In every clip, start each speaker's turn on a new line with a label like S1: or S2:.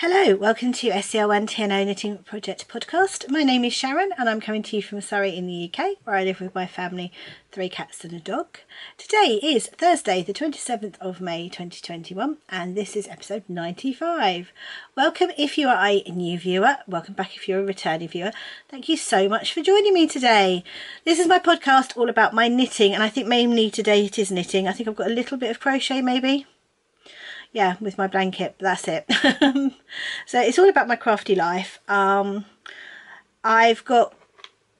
S1: Hello, welcome to SCL1 TNO Knitting Project podcast. My name is Sharon and I'm coming to you from Surrey in the UK, where I live with my family, 3 cats and a dog. Today is Thursday the 27th of May 2021 and this is episode 95. Welcome if you are a new viewer, welcome back if you're a returning viewer. Thank you so much for joining me today. This is my podcast all about my knitting, and I think mainly today it is knitting. I think I've got a little bit of crochet maybe. Yeah, with my blanket, but that's it. So it's all about my crafty life. I've got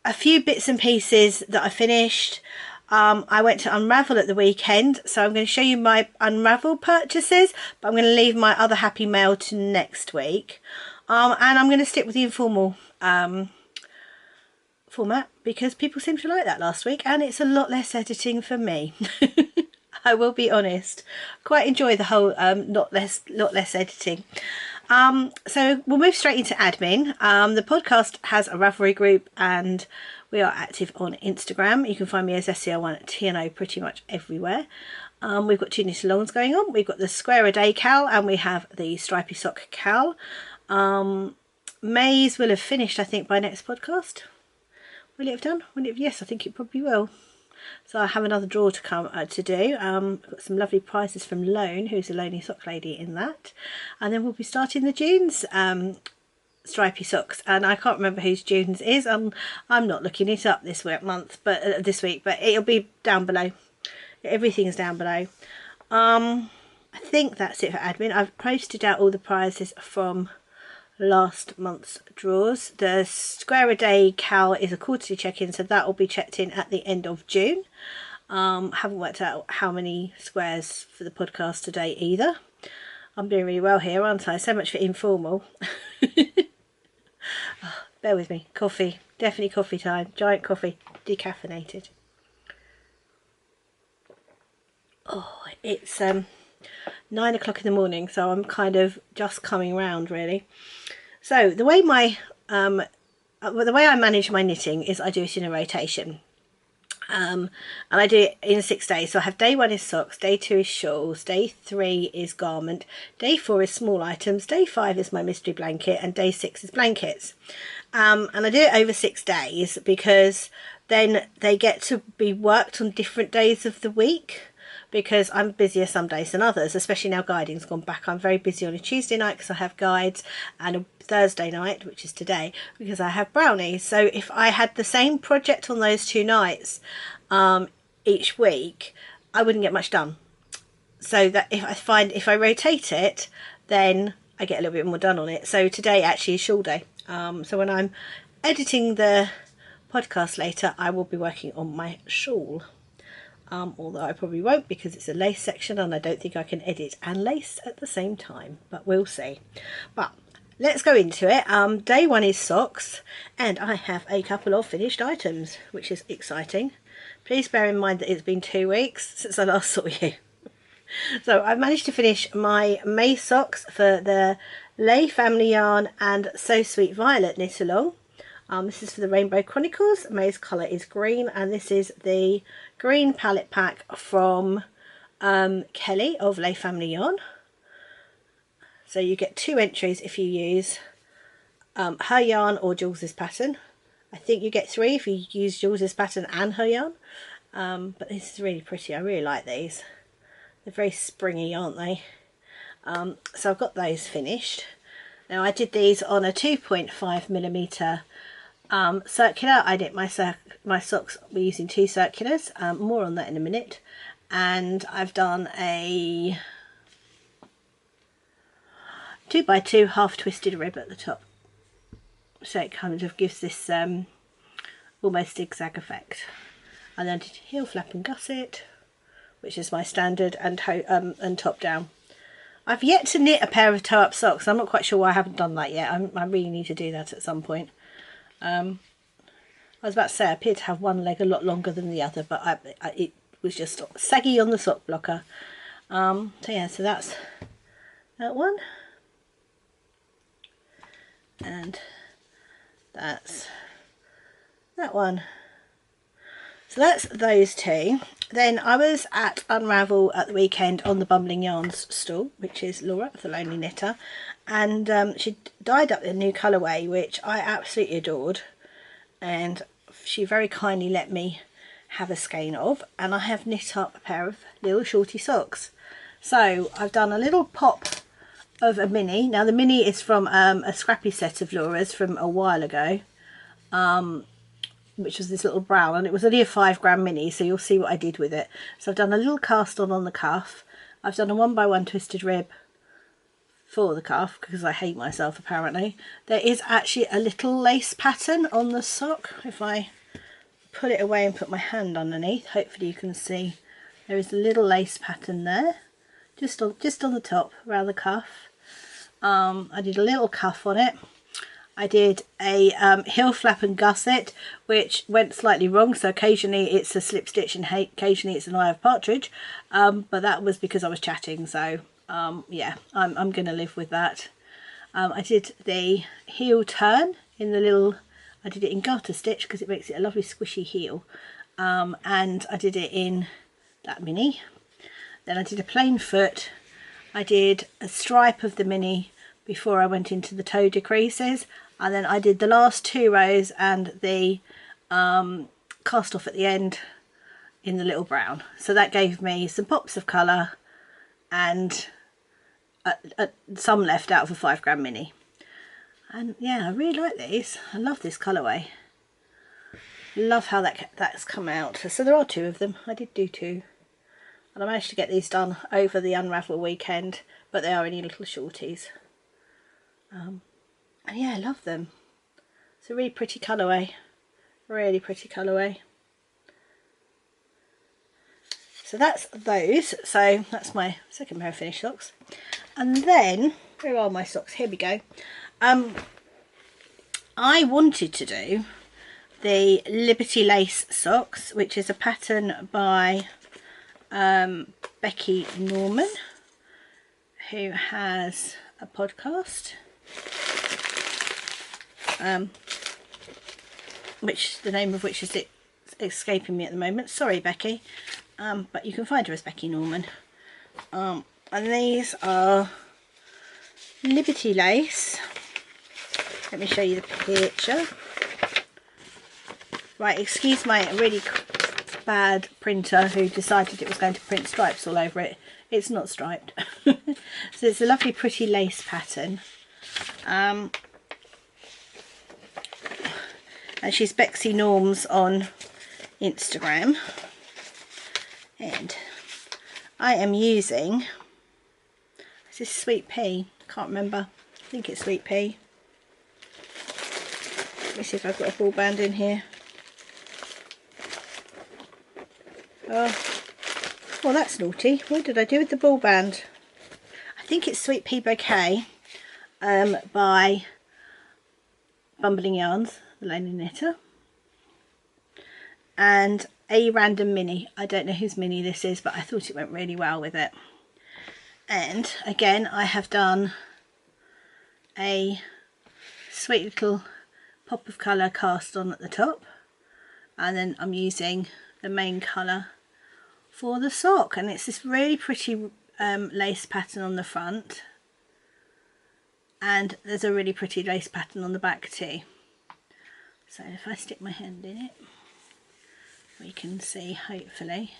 S1: a few bits and pieces that I finished. I went to Unravel at the weekend, so I'm going to show you my Unravel purchases, but I'm going to leave my other Happy Mail to next week. And I'm going to stick with the informal format because people seemed to like that last week, and it's a lot less editing for me. I will be honest, quite enjoy the whole lot less editing. So we'll move straight into admin. The podcast has a Ravelry group and we are active on Instagram. You can find me as SCL1 TNO pretty much everywhere. We've got 2 knit alongs going on. We've got the square a day cal and we have the stripy sock cal. May's will have finished, I think, by next podcast. Will it have done? Yes, I think it probably will. So I have another draw to come to do. I've got some lovely prizes from Lone, who's a Lonely Sock Lady in that. And then we'll be starting the June's stripy socks. And I can't remember whose June's is. I'm not looking it up this week, but it'll be down below. Everything's down below. I think that's it for admin. I've posted out all the prizes from last month's draws. The square a day cal is a quarterly check-in, so that will be checked in at the end of June. Haven't worked out how many squares for the podcast today either. I'm doing really well here, aren't I? So much for informal. Bear with me. Coffee, definitely coffee time. Giant coffee, decaffeinated. Oh, it's 9 o'clock in the morning, so I'm kind of just coming round really. So the way I manage my knitting is I do it in a rotation, and I do it in 6 days. So I have day 1 is socks, day 2 is shawls, day 3 is garment, day 4 is small items, day 5 is my mystery blanket, and day 6 is blankets. And I do it over 6 days because then they get to be worked on different days of the week, because I'm busier some days than others, especially now guiding's gone back. I'm very busy on a Tuesday night because I have guides, and a Thursday night, which is today, because I have brownies. So if I had the same project on those 2 nights each week, I wouldn't get much done. So that if I rotate it, then I get a little bit more done on it. So today actually is shawl day. So when I'm editing the podcast later, I will be working on my shawl. Although I probably won't, because it's a lace section and I don't think I can edit and lace at the same time, but we'll see. But let's go into it. Day 1 is socks, and I have a couple of finished items, which is exciting. Please bear in mind that it's been 2 weeks since I last saw you. So I've managed to finish my May socks for the Lay Family Yarn and So Sweet Violet knit along. This is for the Rainbow Chronicles. May's colour is green, and this is the green palette pack from Kelly of Lay Family Yarn. So you get 2 entries if you use her yarn or Jules's pattern. I think you get 3 if you use Jules's pattern and her yarn. But this is really pretty. I really like these. They're very springy, aren't they? So I've got those finished. Now I did these on a 2.5mm circular. I did my socks using 2 circulars. More on that in a minute. And I've done a 2x2 half twisted rib at the top, so it kind of gives this almost zigzag effect. And then I did heel flap and gusset, which is my standard, and top down. I've yet to knit a pair of toe up socks. I'm not quite sure why I haven't done that yet. I really need to do that at some point. I was about to say I appear to have one leg a lot longer than the other, but it was just saggy on the sock blocker. So yeah, so that's that one, and that's that one. So that's those 2. then I was at Unravel at the weekend on the Bumbling Yarns stall, which is Laura, the Lonely Knitter, and she dyed up the new colourway, which I absolutely adored, and she very kindly let me have a skein of, and I have knit up a pair of little shorty socks. So I've done a little pop of a mini. Now the mini is from a scrappy set of Laura's from a while ago, which was this little brown, and it was only a 5-gram mini, so you'll see what I did with it. So I've done a little cast on the cuff. I've done a 1x1 twisted rib for the cuff because I hate myself apparently. There is actually a little lace pattern on the sock. If I pull it away and put my hand underneath, hopefully you can see there is a little lace pattern there, just on the top around the cuff. I did a little cuff on it. I did a heel flap and gusset, which went slightly wrong, so occasionally it's a slip stitch and occasionally it's an eye of partridge, but that was because I was chatting, so yeah, I'm going to live with that. I did the heel turn in the little, I did it in garter stitch because it makes it a lovely squishy heel, and I did it in that mini. Then I did a plain foot. I did a stripe of the mini before I went into the toe decreases, and then I did the last 2 rows and the cast off at the end in the little brown. So that gave me some pops of colour and some left out of a 5-gram mini. And yeah, I really like these. I love this colourway. Love how that's come out. So there are 2 of them. I did do 2. And I managed to get these done over the Unravel weekend, but they are only little shorties. And yeah, I love them. It's a really pretty colourway. Really pretty colourway. So that's those. So that's my second pair of finished socks. And then, where are my socks? Here we go. I wanted to do the Liberty Lace socks, which is a pattern by Becky Norman, who has a podcast, which the name of which is escaping me at the moment. Sorry, Becky, but you can find her as Becky Norman. And these are Liberty Lace. Let me show you the picture. Right, excuse my really bad printer who decided it was going to print stripes all over it. It's not striped. So it's a lovely pretty lace pattern, and she's Bexy Norms on Instagram, and I am using, is this Sweet Pea? I can't remember. I think it's Sweet Pea. Let me see if I've got a ball band in here. Oh, well, that's naughty. What did I do with the ball band? I think it's Sweet Pea Bouquet by Bumbling Yarns, the Lonely Knitter, and a random mini. I don't know whose mini this is, but I thought it went really well with it. And again, I have done a sweet little pop of colour cast on at the top, and then I'm using the main colour for the sock, and it's this really pretty lace pattern on the front, and there's a really pretty lace pattern on the back too. So if I stick my hand in it, we can see hopefully.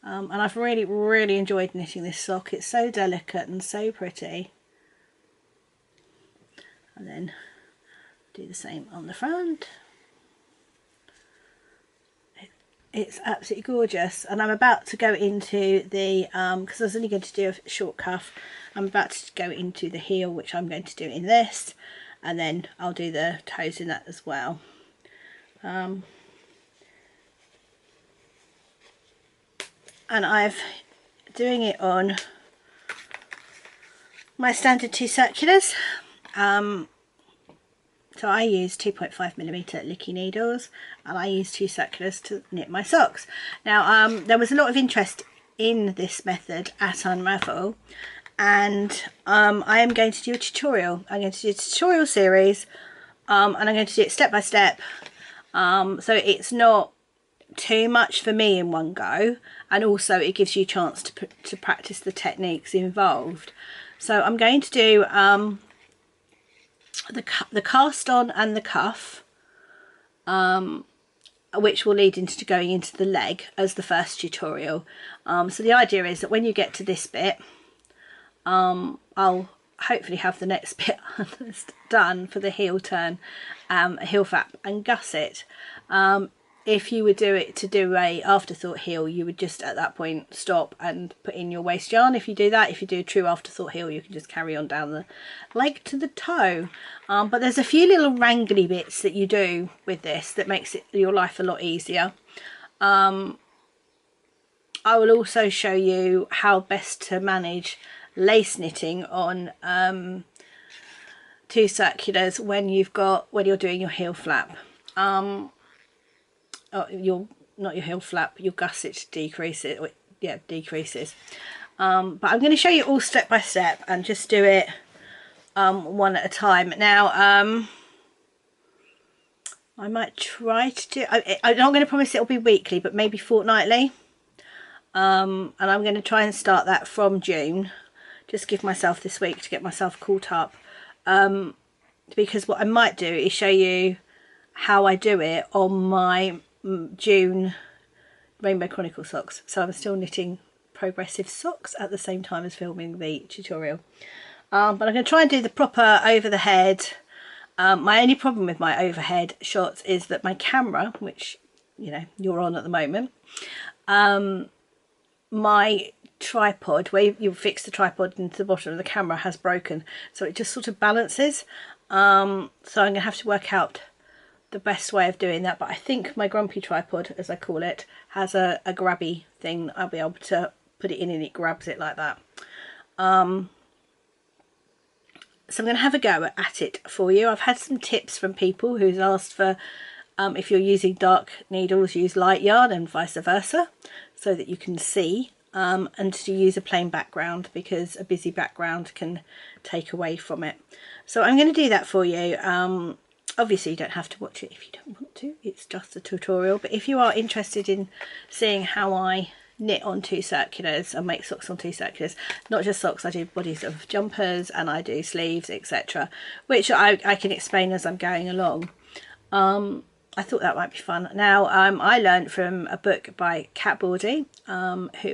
S1: And I've really enjoyed knitting this sock. It's so delicate and so pretty. And then do the same on the front. It's absolutely gorgeous, and I'm about to go into the because I was only going to do a short cuff. I'm about to go into the heel, which I'm going to do in this, and then I'll do the toes in that as well. And I'm doing it on my standard 2 circulars. So I use 2.5mm Licky needles, and I use 2 circulars to knit my socks. Now there was a lot of interest in this method at Unravel, and I am going to do a tutorial. I'm going to do a tutorial series, and I'm going to do it step by step, so it's not too much for me in one go, and also it gives you a chance to practice the techniques involved. So I'm going to do the cast on and the cuff, which will lead into going into the leg as the first tutorial. So the idea is that when you get to this bit, I'll hopefully have the next bit done for the heel turn, heel flap and gusset. If you would do a afterthought heel, you would just at that point stop and put in your waist yarn. If you do that, if you do a true afterthought heel, you can just carry on down the leg to the toe. But there's a few little wrangly bits that you do with this that makes your life a lot easier. I will also show you how best to manage lace knitting on 2 circulars when you're doing your heel flap. Not your heel flap, your gusset decreases. Yeah, decreases. But I'm going to show you all step by step and just do it one at a time. Now, I might try to do. I'm not going to promise it'll be weekly, but maybe fortnightly. And I'm going to try and start that from June. Just give myself this week to get myself caught up. Because what I might do is show you how I do it on my June Rainbow Chronicle socks. So I'm still knitting progressive socks at the same time as filming the tutorial. But I'm going to try and do the proper over the head. My only problem with my overhead shots is that my camera, which you're on at the moment, my tripod, where you fix the tripod into the bottom of the camera, has broken, so it just sort of balances. So I'm going to have to work out the best way of doing that, but I think my grumpy tripod, as I call it, has a grabby thing. I'll be able to put it in and it grabs it like that. So I'm going to have a go at it for you. I've had some tips from people who's asked for if you're using dark needles, use light yarn and vice versa, so that you can see, and to use a plain background, because a busy background can take away from it. So I'm going to do that for you. Obviously you don't have to watch it if you don't want to, it's just a tutorial, but if you are interested in seeing how I knit on 2 circulars and make socks on 2 circulars, not just socks, I do bodies of jumpers and I do sleeves, etc., which I can explain as I'm going along. I thought that might be fun. Now, I learned from a book by Kat Bawdy,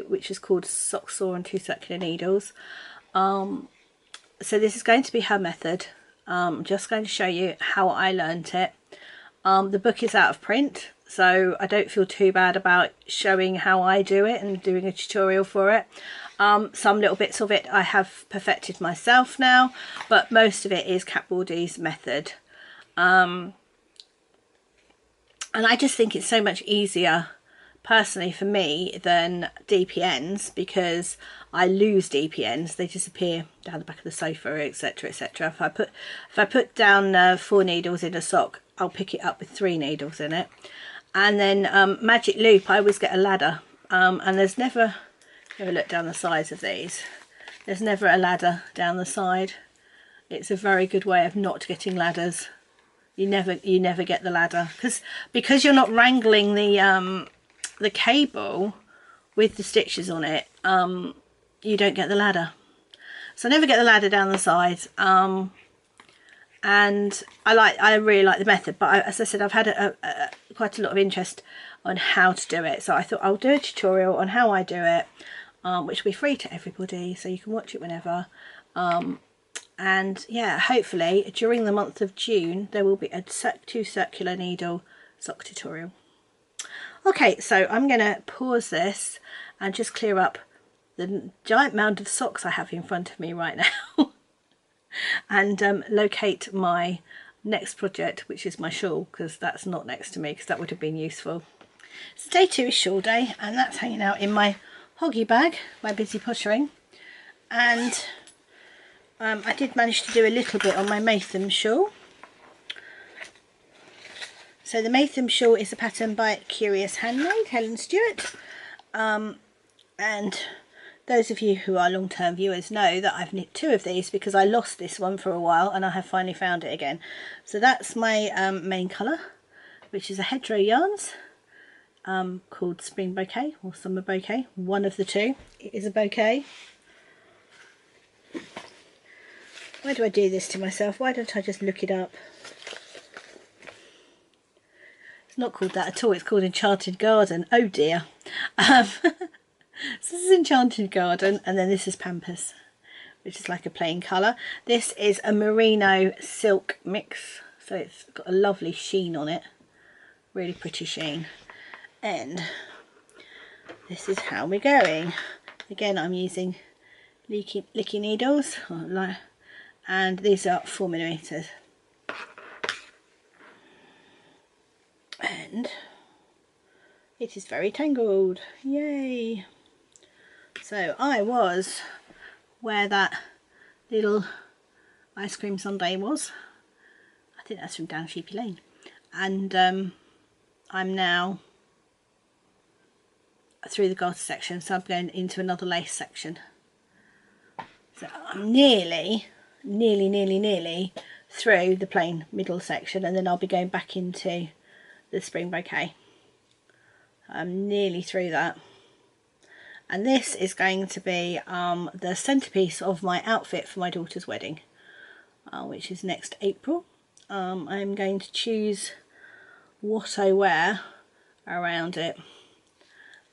S1: which is called Sock Saw on 2 Circular Needles. So this is going to be her method. I'm just going to show you how I learnt it. The book is out of print, so I don't feel too bad about showing how I do it and doing a tutorial for it. Some little bits of it I have perfected myself now, but most of it is Kat Bawdy's method. And I just think it's so much easier personally for me than DPNs, because I lose DPNs, they disappear down the back of the sofa, etc, etc. If I put down 4 needles in a sock, I'll pick it up with 3 needles in it. And then Magic Loop, I always get a ladder, and there's never, have a look down the sides of these, there's never a ladder down the side. It's a very good way of not getting ladders. You never get the ladder, because you're not wrangling the cable with the stitches on it. You don't get the ladder, so I never get the ladder down the sides. And I really like the method, but as I said, I've had quite a lot of interest on how to do it, so I thought I'll do a tutorial on how I do it, which will be free to everybody, so you can watch it whenever. And yeah, hopefully during the month of June there will be a 2 circular needle sock tutorial. Okay, so I'm going to pause this and just clear up the giant mound of socks I have in front of me right now and locate my next project, which is my shawl, because that's not next to me, because that would have been useful. So day 2 is shawl day, and that's hanging out in my hoggy bag, my busy pottering. And I did manage to do a little bit on my Maytham shawl. So the Maytham shawl is a pattern by Curious Handmade, Helen Stewart. And those of you who are long-term viewers know that I've knit 2 of these, because I lost this one for a while and I have finally found it again. So that's my main colour, which is a Hedgerow Yarns. called Spring Bouquet or Summer Bouquet, one of the two. It is a bouquet. Why do I do this to myself? Why don't I just look it up? It's not called that at all. It's called Enchanted Garden. Oh dear. So this is Enchanted Garden, and then this is Pampas, which is like a plain colour. This is a merino silk mix, so it's got a lovely sheen on it, really pretty sheen. And this is how we're going. Again, I'm using licky needles, and these are 4mm. And it is very tangled, yay! So I was where that little ice cream sundae was. I think that's from down Sheepy Lane. And I'm now through the garter section, so I'm going into another lace section. So I'm nearly through the plain middle section, and then I'll be going back into the Spring Bouquet. I'm nearly through that. And this is going to be the centerpiece of my outfit for my daughter's wedding, which is next April. I'm going to choose what I wear around it.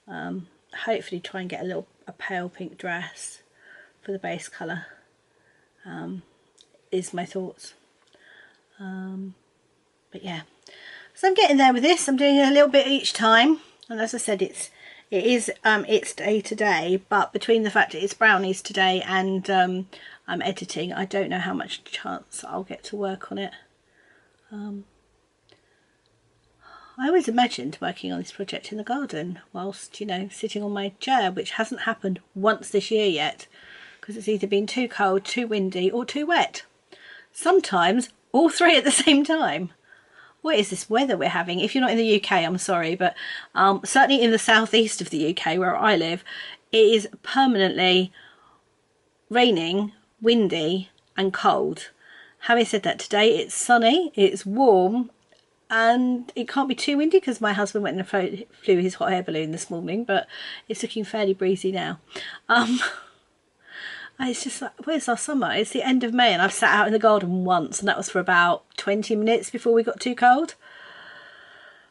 S1: Hopefully try and get a pale pink dress for the base colour, is my thoughts. But yeah, so I'm getting there with this. I'm doing a little bit each time, and as I said, it's day to day, but between the fact that it's brownies today and I'm editing, I don't know how much chance I'll get to work on it. I always imagined working on this project in the garden whilst, you know, sitting on my chair, which hasn't happened once this year yet, because it's either been too cold, too windy or too wet. Sometimes all three at the same time. What is this weather we're having? If you're not in the UK, I'm sorry, but certainly in the southeast of the UK where I live, it is permanently raining, windy and cold. Having said that, today it's sunny, it's warm, and it can't be too windy because my husband went and flew his hot air balloon this morning, but it's looking fairly breezy now. It's just like, where's our summer? It's the end of May and I've sat out in the garden once, and that was for about 20 minutes before we got too cold.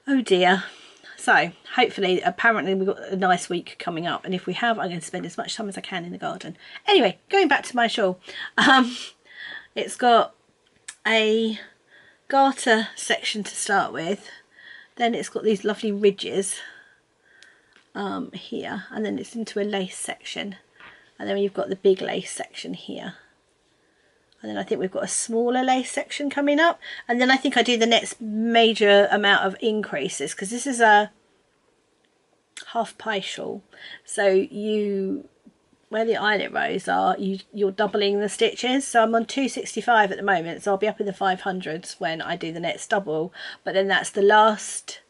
S1: Oh dear. So hopefully, apparently we've got a nice week coming up, and if we have, I'm going to spend as much time as I can in the garden. Anyway, going back to my shawl. It's got a garter section to start with, then it's got these lovely ridges here, and then it's into a lace section, and then you've got the big lace section here, and then I think we've got a smaller lace section coming up, and then I think I do the next major amount of increases, because this is a half pie shawl, so where the eyelet rows are, you're doubling the stitches. So I'm on 265 at the moment, so I'll be up in the 500s when I do the next double, but then that's the last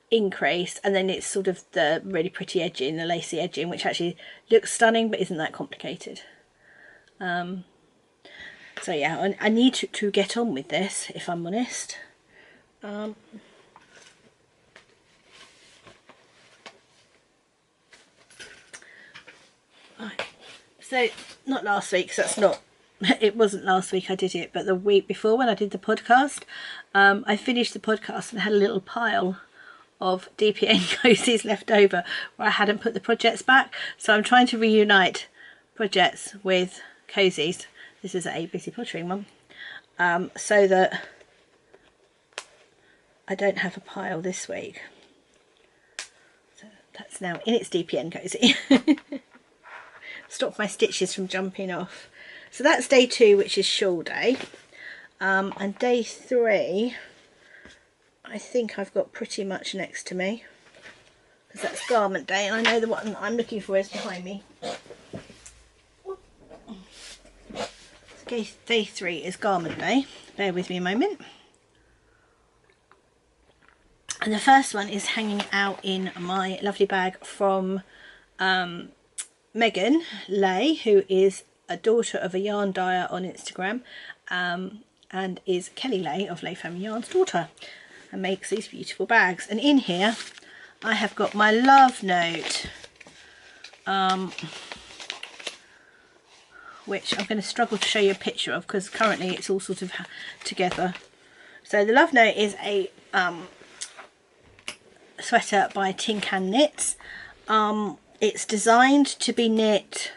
S1: increase, and then it's sort of the really pretty edging, the lacy edging, which actually looks stunning but isn't that complicated. So yeah, I need to get on with this, if I'm honest. So not last week, so that's not, it wasn't last week I did it, but the week before when I did the podcast, I finished the podcast and had a little pile of DPN cozies left over where I hadn't put the projects back. So I'm trying to reunite projects with cozies. This is a busy pottering one, so that I don't have a pile this week. So that's now in its DPN cozy. Stop my stitches from jumping off. So that's day 2, which is shawl day, and day 3 I think I've got pretty much next to me, because that's garment day, and I know the one I'm looking for is behind me. So day 3 is garment day. Bear with me a moment. And the first one is hanging out in my lovely bag from Megan Lay, who is a daughter of a yarn dyer on Instagram, and is Kelly Lay of Lay Family Yarn's daughter, and makes these beautiful bags. And in here I have got my Love Note, which I'm going to struggle to show you a picture of because currently it's all sort of together. So the Love Note is a sweater by Tin Can Knits. It's designed to be knit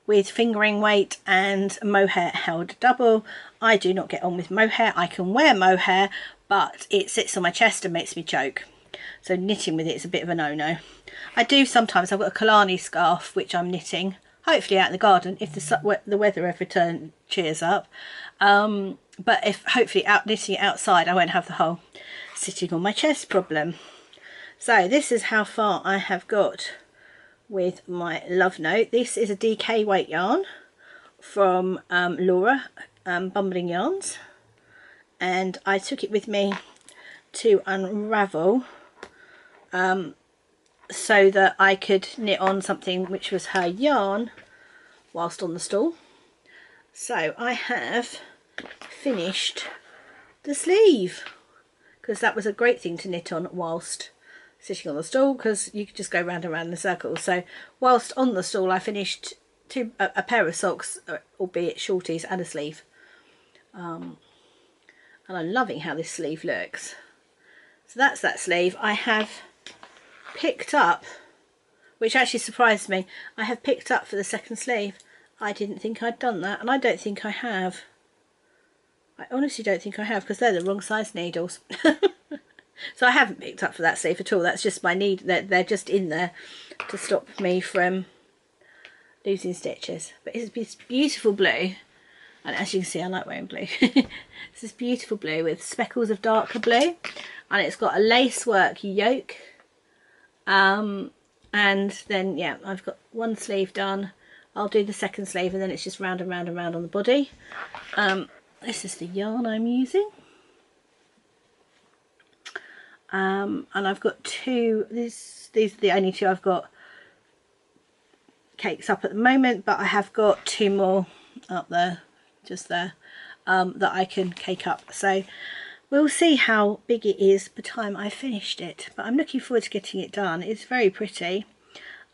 S1: with fingering weight and mohair held double. I do not get on with mohair. I can wear mohair, but it sits on my chest and makes me choke. So knitting with it is a bit of a no-no. I do sometimes. I've got a Kalani scarf which I'm knitting, hopefully out in the garden if the weather ever cheers up. But if hopefully knitting it outside, I won't have the whole sitting on my chest problem. So this is how far I have got with my Love Note. This is a DK weight yarn from Laura, Bumbling Yarns, and I took it with me to unravel so that I could knit on something which was her yarn whilst on the stool. So I have finished the sleeve because that was a great thing to knit on whilst sitting on the stool, because you could just go round and round in a circle. So whilst on the stool I finished a pair of socks, albeit shorties, and a sleeve. And I'm loving how this sleeve looks. So that's that sleeve. I have picked up, which actually surprised me, I have picked up for the second sleeve. I didn't think I'd done that, and I don't think I have. I honestly don't think I have, because they're the wrong size needles. So I haven't picked up for that sleeve at all. That's just my need. They're just in there to stop me from losing stitches. But it's this beautiful blue, and as you can see, I like wearing blue. It's this beautiful blue with speckles of darker blue, and it's got a lacework yoke. And then yeah, I've got one sleeve done. I'll do the second sleeve, and then it's just round and round and round on the body. This is the yarn I'm using. And I've got two, these are the only two I've got cakes up at the moment, but I have got two more up there, just there, that I can cake up. So we'll see how big it is by the time I finished it, but I'm looking forward to getting it done. It's very pretty.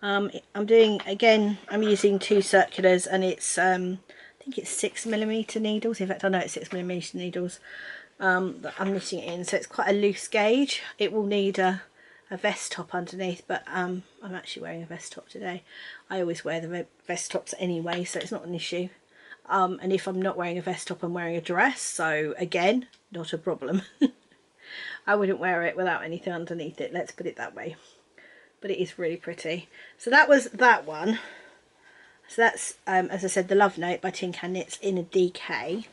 S1: I'm doing, again, I'm using two circulars, and it's I think it's 6mm needles. In fact, I know it's 6mm needles that I'm knitting it in, so it's quite a loose gauge. It will need a vest top underneath, but I'm actually wearing a vest top today. I always wear the vest tops anyway, so it's not an issue. And if I'm not wearing a vest top, I'm wearing a dress, so again, not a problem. I wouldn't wear it without anything underneath it, let's put it that way. But it is really pretty. So that was that one. So that's, as I said, the Love Note by Tin Can Knits in a DK.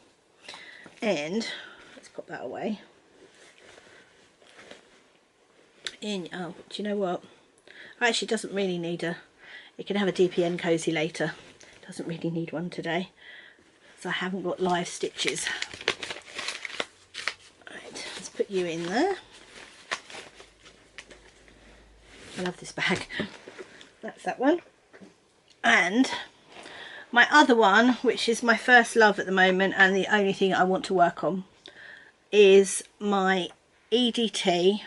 S1: And let's pop that away. Oh, do you know what? Actually, it doesn't really need it can have a DPN cozy later. It doesn't really need one today. So I haven't got live stitches. Right, let's put you in there. I love this bag. That's that one. And my other one, which is my first love at the moment and the only thing I want to work on, is my EDT,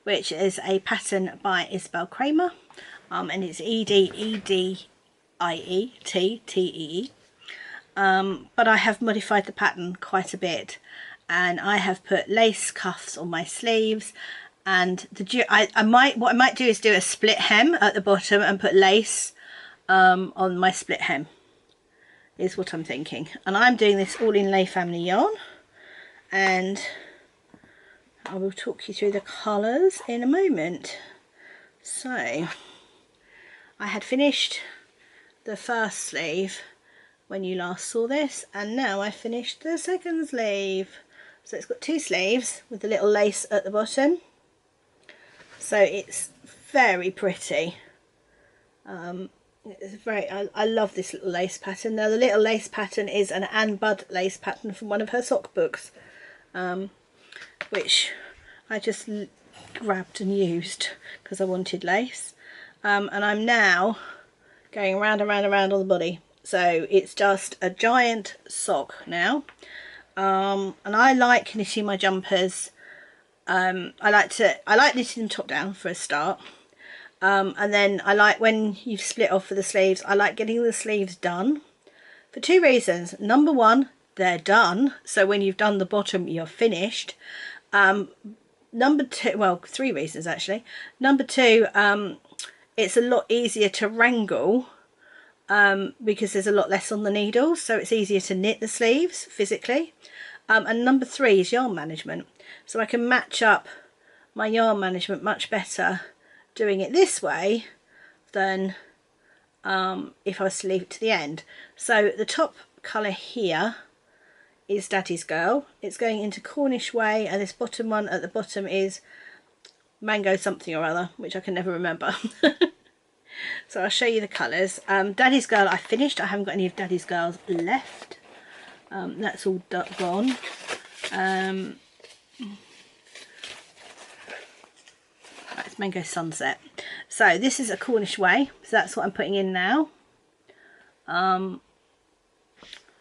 S1: which is a pattern by Isabel Kramer, and it's EDIETTEE. But I have modified the pattern quite a bit, and I have put lace cuffs on my sleeves, and what I might do is do a split hem at the bottom and put lace on my split hem, is what I'm thinking. And I'm doing this all in Lay Family yarn, and I will talk you through the colours in a moment. So I had finished the first sleeve when you last saw this, and now I finished the second sleeve. So it's got two sleeves with the little lace at the bottom, so it's very pretty. It's very, I love this little lace pattern. Now the little lace pattern is an Anne Budd lace pattern from one of her sock books, which I just grabbed and used because I wanted lace. And I'm now going round and round and round on the body, so it's just a giant sock now. And I like knitting my jumpers I like knitting them top down for a start. And then I like, when you've split off for the sleeves, I like getting the sleeves done for two reasons. Number one, they're done, so when you've done the bottom, you're finished. Number two, well, three reasons actually. Number two, it's a lot easier to wrangle because there's a lot less on the needles, so it's easier to knit the sleeves physically. And number three is yarn management, so I can match up my yarn management much better doing it this way than if I was to leave it to the end. So the top colour here is Daddy's Girl. It's going into Cornish Way, and this bottom one at the bottom is Mango something or other, which I can never remember. So I'll show you the colours. Daddy's Girl I finished. I haven't got any of Daddy's Girls left. That's all gone. It's Mango Sunset. So this is a Cornish Way, so that's what I'm putting in now.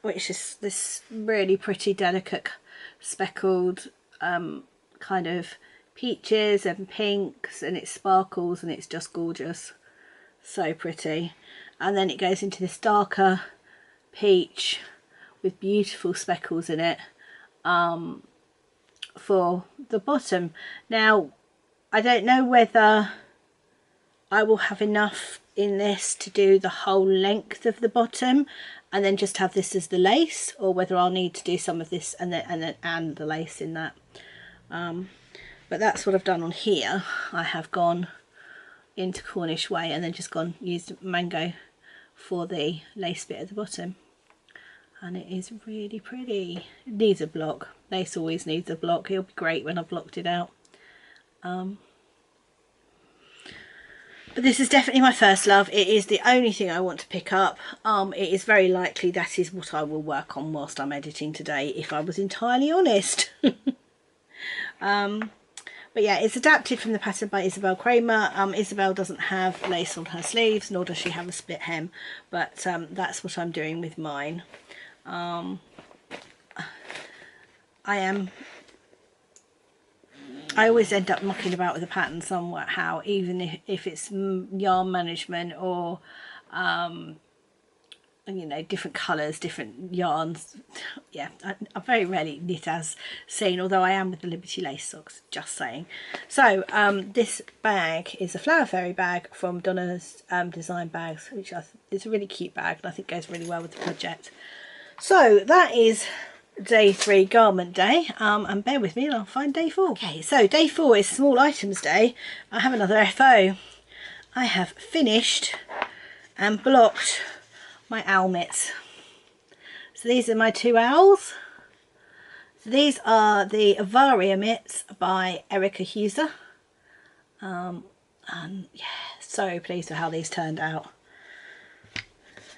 S1: Which is this really pretty, delicate, speckled kind of peaches and pinks, and it sparkles and it's just gorgeous. So pretty. And then it goes into this darker peach with beautiful speckles in it for the bottom. Now, I don't know whether I will have enough in this to do the whole length of the bottom and then just have this as the lace, or whether I'll need to do some of this and the lace in that. But that's what I've done on here. I have gone into Cornish Way and then just used Mango for the lace bit at the bottom, and it is really pretty. It needs a block. Lace always needs a block. It'll be great when I've blocked it out. But this is definitely my first love. It is the only thing I want to pick up. It is very likely that is what I will work on whilst I'm editing today, if I was entirely honest. But yeah, it's adapted from the pattern by Isabel Kramer. Isabel doesn't have lace on her sleeves, nor does she have a split hem, but that's what I'm doing with mine. I always end up mucking about with the pattern somehow, even if it's yarn management or you know, different colours, different yarns. Yeah, I very rarely knit as seen, although I am with the Liberty Lace socks, just saying. So this bag is a Flower Fairy bag from Donna's Design Bags, which is a really cute bag and I think goes really well with the project. So that is day 3, garment day, and bear with me and I'll find day 4. Okay, so day 4 is small items day. I have another FO. I have finished and blocked my owl mitts. So these are my 2 owls. So these are the Avaria mitts by Erica Huser. And yeah, so pleased with how these turned out.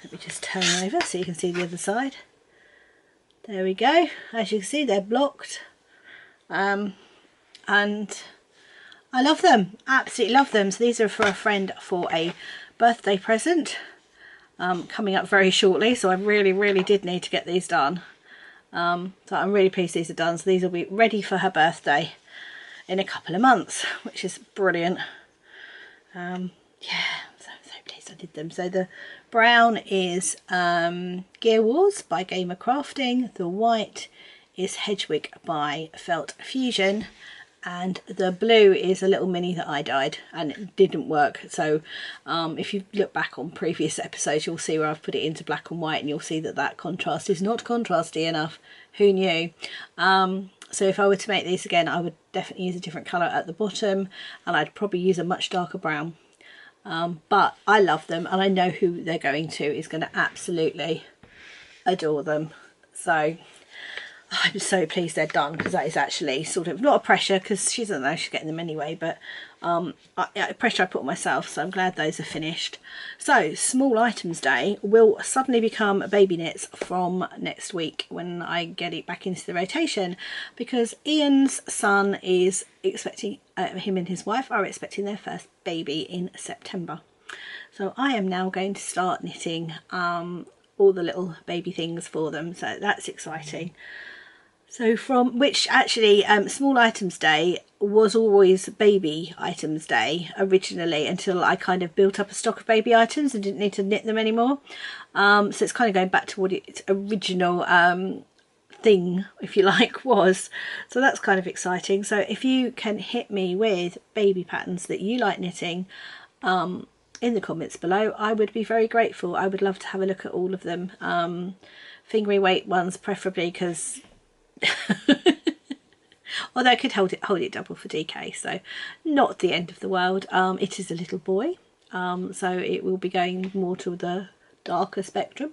S1: Let me just turn over so you can see the other side. There we go. As you can see, they're blocked. And I love them. Absolutely love them. So these are for a friend for a birthday present. Coming up very shortly, so I really did need to get these done. So I'm really pleased these are done. So these will be ready for her birthday in a couple of months, which is brilliant. Yeah, so pleased I did them. So the brown is Gear Wars by Gamer Crafting. The white is Hedgewig by Felt Fusion. And the blue is a little mini that I dyed and it didn't work. So if you look back on previous episodes, you'll see where I've put it into black and white, and you'll see that that contrast is not contrasty enough. Who knew? So if I were to make these again, I would definitely use a different colour at the bottom, and I'd probably use a much darker brown. But I love them, and I know who they're going to is going to absolutely adore them. So I'm so pleased they're done, because that is actually sort of, not a pressure, because she doesn't know she's getting them anyway, but pressure I put on myself, so I'm glad those are finished. So small items day will suddenly become baby knits from next week when I get it back into the rotation, because Ian's son is expecting, him and his wife are expecting their first baby in September. So I am now going to start knitting all the little baby things for them, so that's exciting. So from which actually Small Items Day was always Baby Items Day originally, until I kind of built up a stock of baby items and didn't need to knit them anymore. So it's kind of going back to what its original thing, if you like, was. So that's kind of exciting. So if you can hit me with baby patterns that you like knitting in the comments below, I would be very grateful. I would love to have a look at all of them. Fingering weight ones preferably, because although I could hold it double for DK, so not the end of the world. It is a little boy, so it will be going more to the darker spectrum.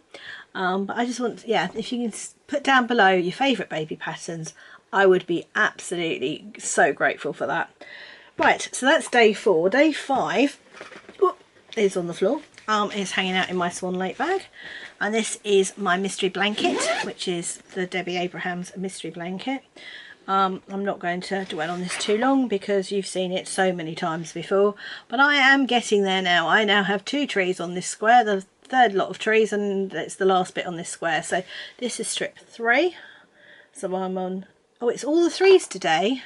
S1: But I just want, yeah, if you can put down below your favourite baby patterns, I would be absolutely so grateful for that. Right, so that's day 4. Day 5 is on the floor. Is hanging out in my Swan Lake bag, and this is my mystery blanket, which is the Debbie Abrahams mystery blanket. I'm not going to dwell on this too long because you've seen it so many times before, but I am getting there now. I now have 2 trees on this square, the third lot of trees, and it's the last bit on this square. So this is strip 3, so I'm on, oh, it's all the 3s today.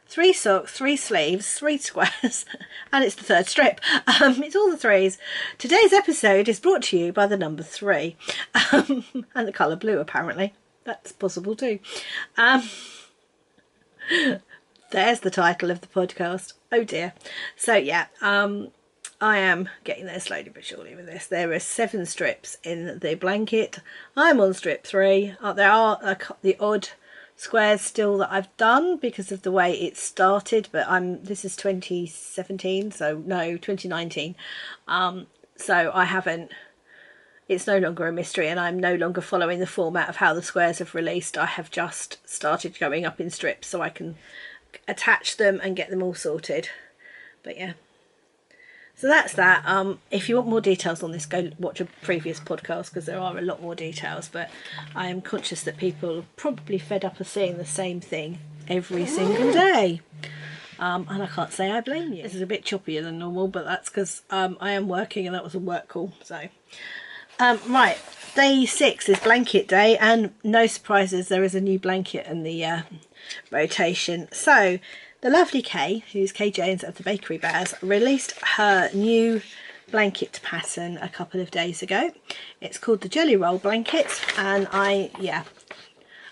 S1: 3 socks, 3 sleeves, 3 squares, and it's the 3rd strip. It's all the 3s. Today's episode is brought to you by the number 3, and the colour blue, apparently. That's possible too. There's the title of the podcast. Oh dear. So yeah, I am getting there slowly but surely with this. There are 7 strips in the blanket. I'm on strip 3. There are the odd squares still that I've done because of the way it started, but this is 2017, so no, 2019. So I haven't, it's no longer a mystery, and I'm no longer following the format of how the squares have released. I have just started going up in strips so I can attach them and get them all sorted. But yeah, so that's that. If you want more details on this, go watch a previous podcast because there are a lot more details, but I am conscious that people are probably fed up of seeing the same thing every single day. And I can't say I blame you. This is a bit choppier than normal, but that's because I am working and that was a work call. So right, day 6 is blanket day, and no surprises, there is a new blanket in the rotation. So the lovely Kay, who's Kay Jones of the Bakery Bears, released her new blanket pattern a couple of days ago. It's called the Jelly Roll Blanket, and I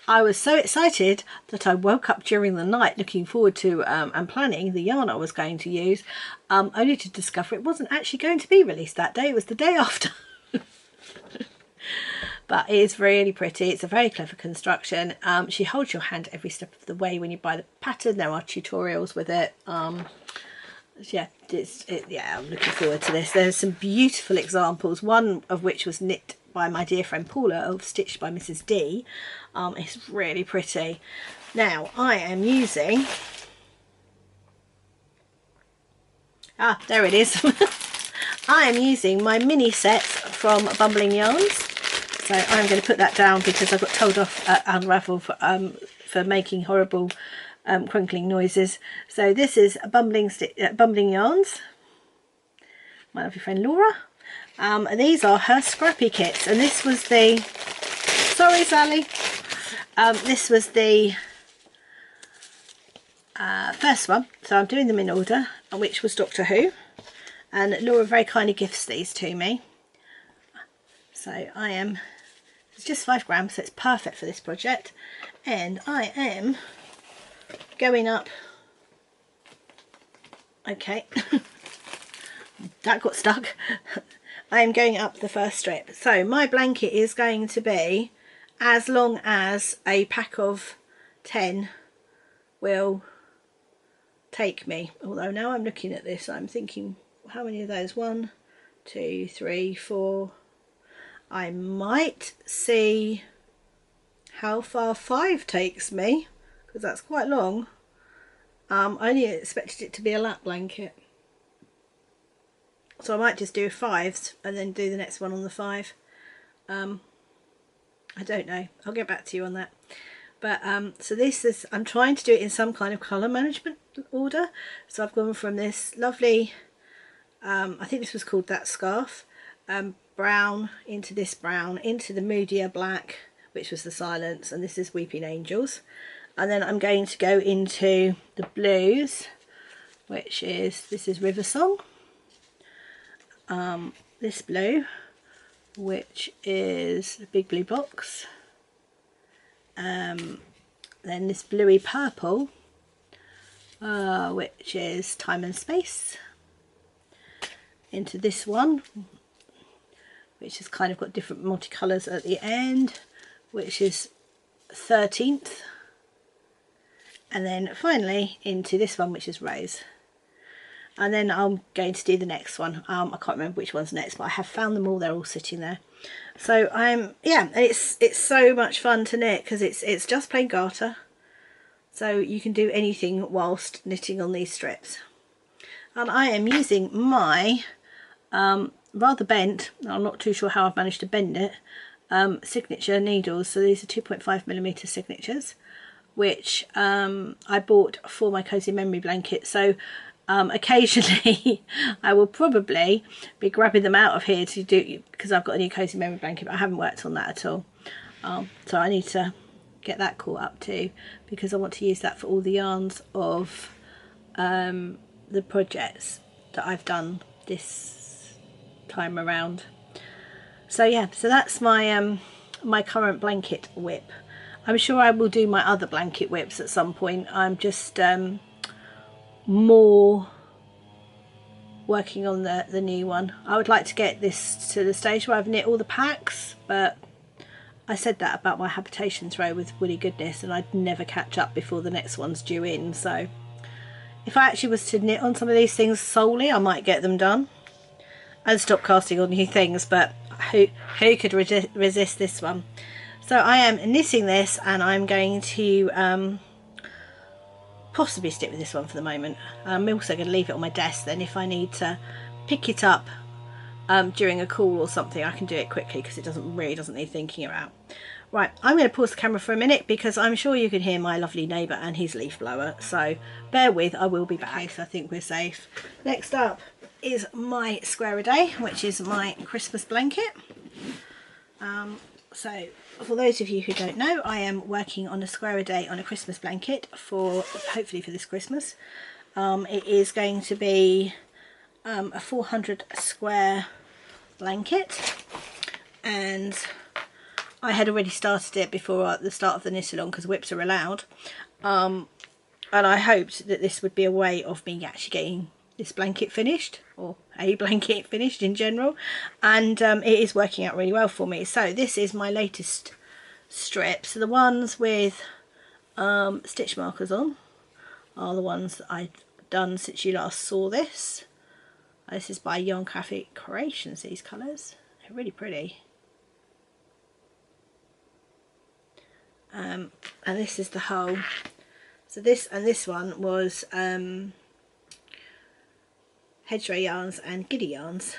S1: was so excited that I woke up during the night looking forward to and planning the yarn I was going to use, only to discover it wasn't actually going to be released that day. It was the day after. But it is really pretty. It's a very clever construction. She holds your hand every step of the way when you buy the pattern. There are tutorials with it. Yeah, I'm looking forward to this. There's some beautiful examples, one of which was knit by my dear friend Paula of Stitched by Mrs. D. It's really pretty. Now I am using, there it is. I am using my mini set from Bumbling Yarns. So I'm going to put that down because I got told off at Unravel for making horrible crinkling noises. So this is Bumbling Yarns, my lovely friend Laura. And these are her scrappy kits, and this was the, sorry Sally, this was the first one. So I'm doing them in order, which was Doctor Who, and Laura very kindly gifts these to me. So I am, it's just 5 grams, so it's perfect for this project. And I am going up, okay, that got stuck. I am going up the first strip. So my blanket is going to be as long as a pack of 10 will take me. Although now I'm looking at this, I'm thinking, how many of those? 1, 2, 3, 4. I might see how far 5 takes me, because that's quite long. I only expected it to be a lap blanket, so I might just do 5s and then do the next one on the 5. I don't know, I'll get back to you on that. But so this is, I'm trying to do it in some kind of colour management order. So I've gone from this lovely, I think this was called That Scarf, brown, into this brown, into the moodier black, which was the Silence, and this is Weeping Angels. And then I'm going to go into the blues, which is, this is River Song. This blue, which is the Big Blue Box. Then this bluey purple, which is Time and Space. Into this one, which has kind of got different multicolours at the end, which is 13th. And then finally into this one, which is Rose. And then I'm going to do the next one. I can't remember which one's next, but I have found them all. They're all sitting there. So yeah, it's so much fun to knit because it's just plain garter. So you can do anything whilst knitting on these strips. And I am using my rather bent, I'm not too sure how I've managed to bend it, signature needles. So these are 2.5mm signatures, which I bought for my Cozy Memory blanket. So occasionally I will probably be grabbing them out of here to do, because I've got a new Cozy Memory blanket, but I haven't worked on that at all. So I need to get that caught up too, because I want to use that for all the yarns of the projects that I've done this time around. So yeah, so that's my my current blanket whip. I'm sure I will do my other blanket whips at some point. I'm just more working on the new one. I would like to get this to the stage where I've knit all the packs, but I said that about my habitation throw with Woolly Goodness, and I'd never catch up before the next one's due in. So if I actually was to knit on some of these things solely, I might get them done and stop casting on new things, but who could resist this one? So I am knitting this, and I'm going to possibly stick with this one for the moment. I'm also going to leave it on my desk, then if I need to pick it up during a call or something, I can do it quickly, because it really doesn't need thinking about. Right, I'm going to pause the camera for a minute because I'm sure you can hear my lovely neighbour and his leaf blower, so bear with, I will be back. So I think we're safe. Next up is my Square a Day, which is my Christmas blanket. So for those of you who don't know, I am working on a Square a Day on a Christmas blanket for hopefully for this Christmas. It is going to be a 400 square blanket, and I had already started it before the start of the knit along because whips are allowed, and I hoped that this would be a way of me actually getting this blanket finished, or a blanket finished in general, and it is working out really well for me. So this is my latest strip. So the ones with stitch markers on are the ones that I've done since you last saw this. This is by Yarn Cafe Creations, these colours. They're really pretty. And this is the whole. So this and this one was Hedgerow Yarns and Giddy Yarns.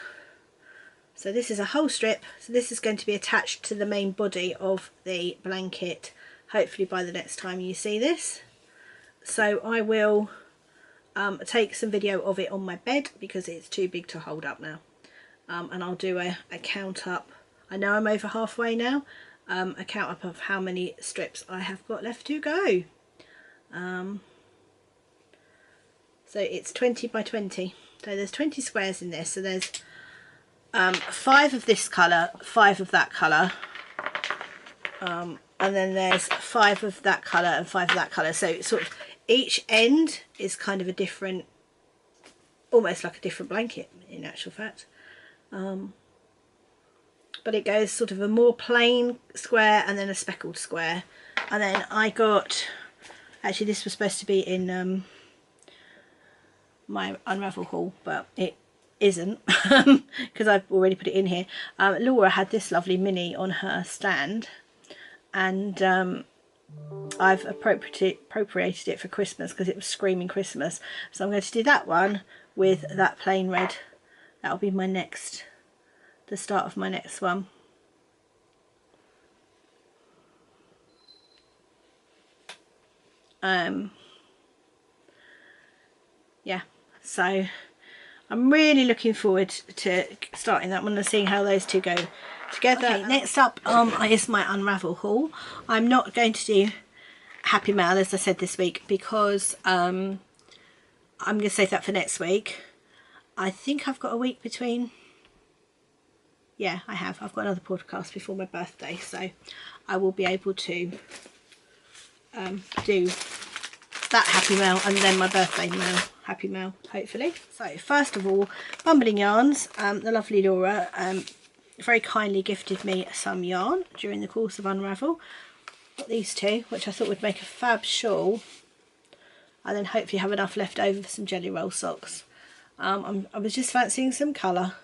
S1: So this is a whole strip. So this is going to be attached to the main body of the blanket, hopefully by the next time you see this. So I will take some video of it on my bed because it's too big to hold up now, and I'll do a count up. I know I'm over halfway now. A count up of how many strips I have got left to go. So it's 20 by 20, so there's 20 squares in this. So there's 5 of this colour, 5 of that colour, and then there's 5 of that colour and 5 of that colour. So sort of each end is kind of a different, almost like a different blanket in actual fact. But it goes sort of a more plain square and then a speckled square. And then I got, actually this was supposed to be in my Unravel haul, but it isn't because I've already put it in here. Laura had this lovely mini on her stand, and I've appropriated it for Christmas because it was screaming Christmas. So I'm going to do that one with that plain red. That'll be my next, the start of my next one. Yeah, so I'm really looking forward to starting that one and seeing how those two go. together. Okay, next up is my Unravel haul. I'm not going to do Happy Mail, as I said this week, because I'm going to save that for next week. I think I've got a week between. Yeah, I have. I've got another podcast before my birthday, so I will be able to do that Happy Mail and then my birthday mail, Happy Mail, hopefully. So first of all, Bumbling Yarns. The lovely Laura very kindly gifted me some yarn during the course of Unravel. Got these two, which I thought would make a fab shawl, and then hopefully have enough left over for some jelly roll socks. I was just fancying some colour,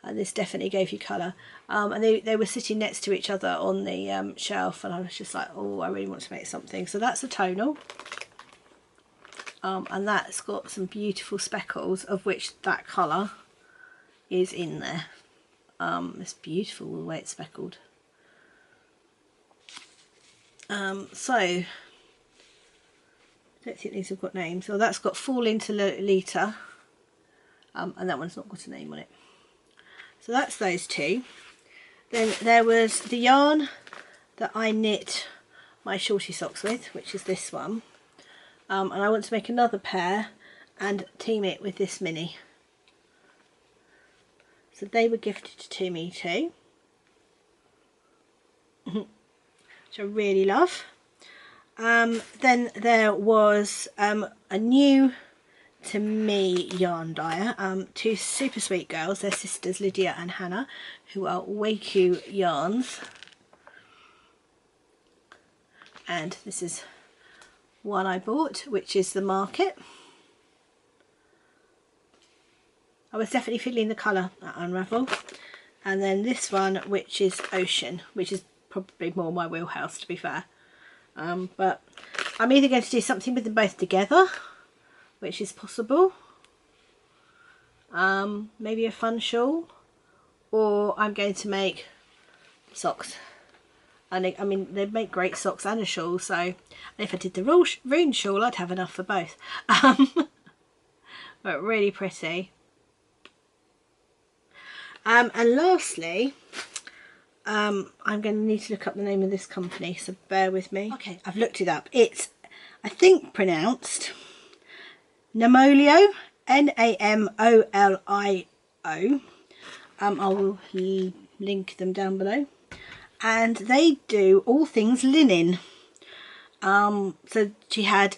S1: and this definitely gave you colour. And they were sitting next to each other on the shelf, and I was just like, oh, I really want to make something. So that's a tonal, and that's got some beautiful speckles, of which that colour is in there. It's beautiful the way it's speckled. So I don't think these have got names. So that's got Fall Into Lolita, and that one's not got a name on it. So that's those two. Then there was the yarn that I knit my shorty socks with, which is this one, and I want to make another pair and team it with this mini. So they were gifted to me too, which I really love. Then there was a new to me yarn dyer, two super sweet girls, they're sisters Lydia and Hannah, who are Waku Yarns, and this is one I bought, which is the Market. I was definitely feeling the colour at Unravel. And then this one, which is Ocean, which is probably more my wheelhouse, to be fair. But I'm either going to do something with them both together, which is possible, maybe a fun shawl, or I'm going to make socks. And I mean, they make great socks and a shawl, so if I did the rune shawl, I'd have enough for both. But really pretty. And lastly, I'm going to need to look up the name of this company, so bear with me. Okay, I've looked it up. It's, I think, pronounced Namolio, Namolio. I will link them down below. And they do all things linen. So she had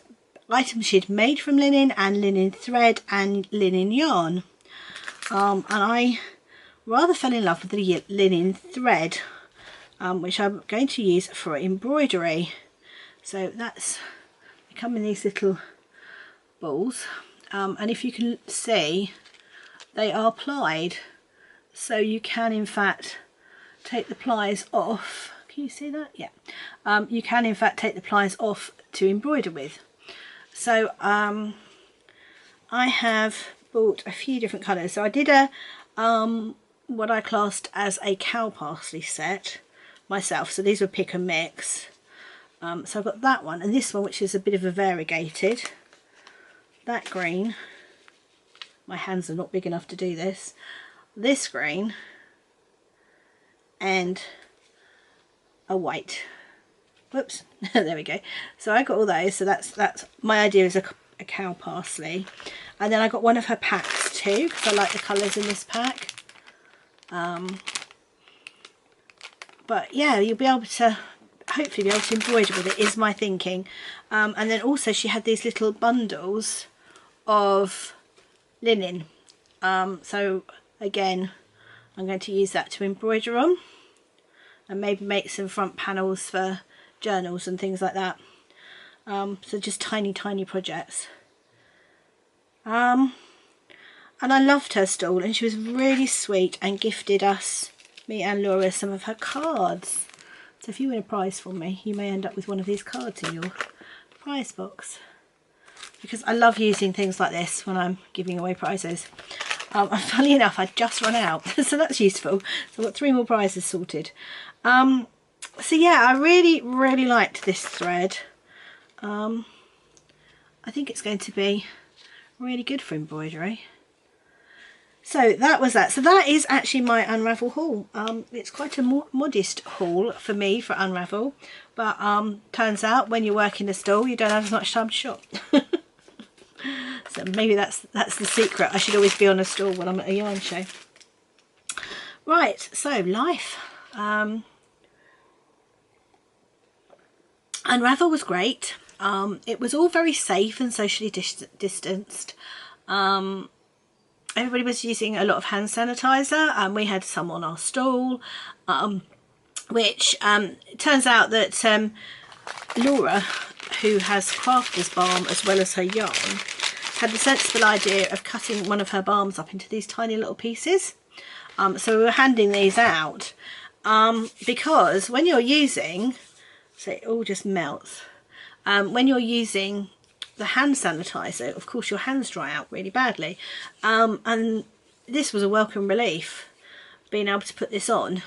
S1: items she'd made from linen, and linen thread, and linen yarn. And I rather fell in love with the linen thread, which I'm going to use for embroidery. So that's, they come in these little balls, and if you can see, they are plied, so you can in fact take the plies off. Can you see that? Yeah. You can in fact take the plies off to embroider with. So I have bought a few different colours. So I did a what I classed as a cow parsley set myself. So these were pick and mix. So I've got that one and this one, which is a bit of a variegated. That green. My hands are not big enough to do this. This green and a white. Whoops. There we go. So I got all those. So that's my idea is a cow parsley. And then I got one of her packs too, because I like the colours in this pack. But yeah, you'll be able to hopefully be able to embroider with it, is my thinking. And then also she had these little bundles of linen. So again, I'm going to use that to embroider on and maybe make some front panels for journals and things like that. So just tiny projects. And I loved her stall, and she was really sweet and gifted us, me and Laura, some of her cards. So if you win a prize from me, you may end up with one of these cards in your prize box, because I love using things like this when I'm giving away prizes. And funnily enough, I just run out, so that's useful. So I've got 3 more prizes sorted. So yeah, I really liked this thread. I think it's going to be really good for embroidery. So that was that. So that is actually my Unravel haul. It's quite a modest haul for me for Unravel, but turns out when you work in a store you don't have as much time to shop. So maybe that's the secret. I should always be on a stall when I'm at a yarn show. Right, so life. Unravel was great. It was all very safe and socially distanced. Everybody was using a lot of hand sanitizer, and we had some on our stall, which it turns out that Laura, who has Crafters Balm as well as her yarn, had the sensible idea of cutting one of her balms up into these tiny little pieces. So we were handing these out because when you're using, so it all just melts, when you're using the hand sanitizer, of course your hands dry out really badly, and this was a welcome relief, being able to put this on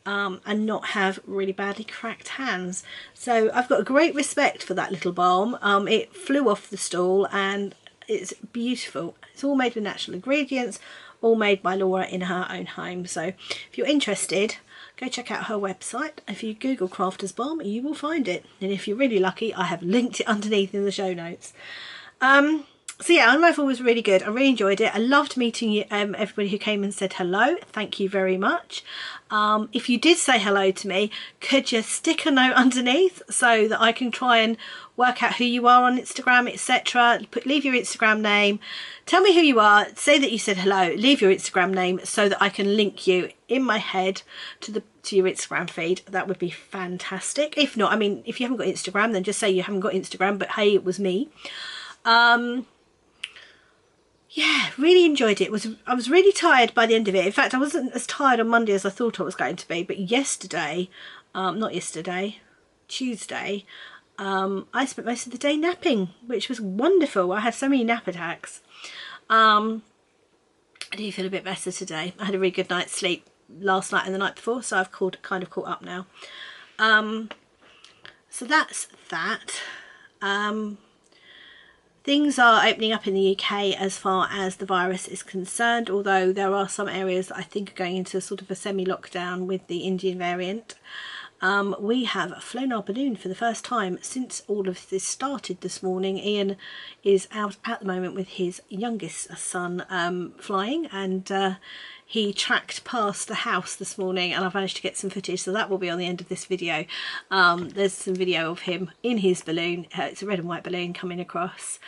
S1: and not have really badly cracked hands. So I've got a great respect for that little balm. It flew off the stall and it's beautiful. It's all made with natural ingredients, all made by Laura in her own home. So if you're interested, go check out her website. If you Google Crafters Balm, you will find it. And if you're really lucky, I have linked it underneath in the show notes. So yeah, Unravel was really good. I really enjoyed it. I loved meeting you, everybody who came and said hello. Thank you very much. If you did say hello to me, could you stick a note underneath so that I can try and work out who you are on Instagram, etc. Leave your Instagram name, tell me who you are, say that you said hello, leave your Instagram name so that I can link you in my head to your Instagram feed. That would be fantastic. If not, I mean, if you haven't got Instagram, then just say you haven't got Instagram, but hey, it was me. Yeah, really enjoyed it. I was really tired by the end of it. In fact, I wasn't as tired on Monday as I thought I was going to be, but yesterday, Tuesday, I spent most of the day napping, which was wonderful. I had so many nap attacks. I do feel a bit better today. I had a really good night's sleep last night and the night before, so I've kind of caught up now. So that's that. Things are opening up in the UK as far as the virus is concerned, although there are some areas that I think are going into sort of a semi-lockdown with the Indian variant. We have flown our balloon for the first time since all of this started this morning. Ian is out at the moment with his youngest son flying, and he tracked past the house this morning, and I've managed to get some footage, so that will be on the end of this video. There's some video of him in his balloon. It's a red and white balloon coming across.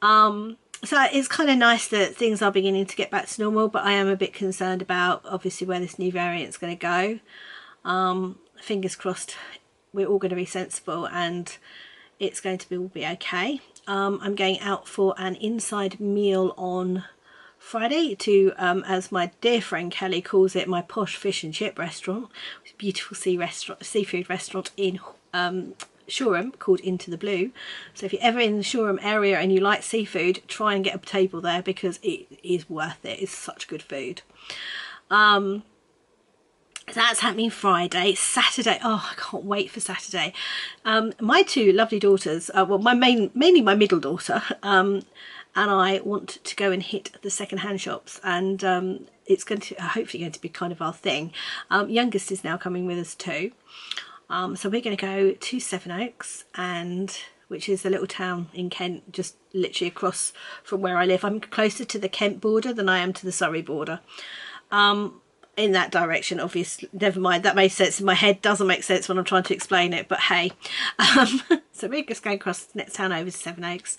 S1: So it's kind of nice that things are beginning to get back to normal, but I am a bit concerned about obviously where this new variant is going to go. Fingers crossed we're all going to be sensible and it's going to all be okay. I'm going out for an inside meal on Friday to, as my dear friend Kelly calls it, my posh fish and chip restaurant. It's a beautiful seafood restaurant in Shoreham called Into the Blue. So if you're ever in the Shoreham area and you like seafood, try and get a table there because it is worth it. It's such good food. That's happening Friday. Saturday, oh, I can't wait for Saturday. My two lovely daughters, well, mainly my middle daughter, and I want to go and hit the second-hand shops, and it's hopefully going to be kind of our thing. Youngest is now coming with us too, so we're going to go to Sevenoaks, which is a little town in Kent, just literally across from where I live. I'm closer to the Kent border than I am to the Surrey border. In that direction, obviously, never mind, that makes sense in my head, doesn't make sense when I'm trying to explain it, but hey. So we're just going across the next town over to Sevenoaks,